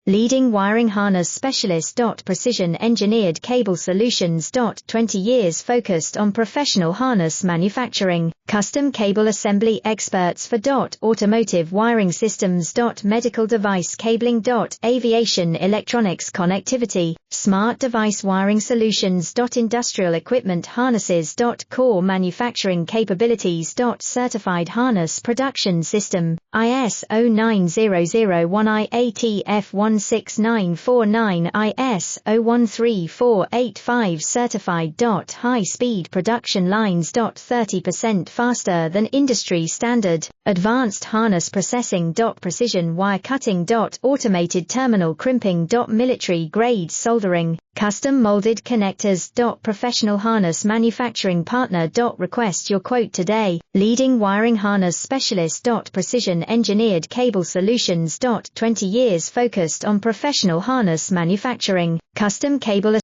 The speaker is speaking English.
Leading wiring harness specialist. Precision engineered cable solutions. 20 years focused on professional harness manufacturing, custom cable assembly experts for automotive wiring systems. Medical device cabling. Aviation electronics connectivity, smart device wiring solutions. Industrial equipment harnesses. Core manufacturing capabilities. Certified harness production system, ISO 9001 IATF 16949 ISO 13485 certified. High speed production lines. 30% faster than industry standard, advanced harness processing. Precision wire cutting. Automated terminal crimping. Military grade soldering, custom molded connectors. Professional harness manufacturing partner. Request your quote today. Leading wiring harness specialist. Precision engineered cable solutions. 20 years focused on professional harness manufacturing, custom cable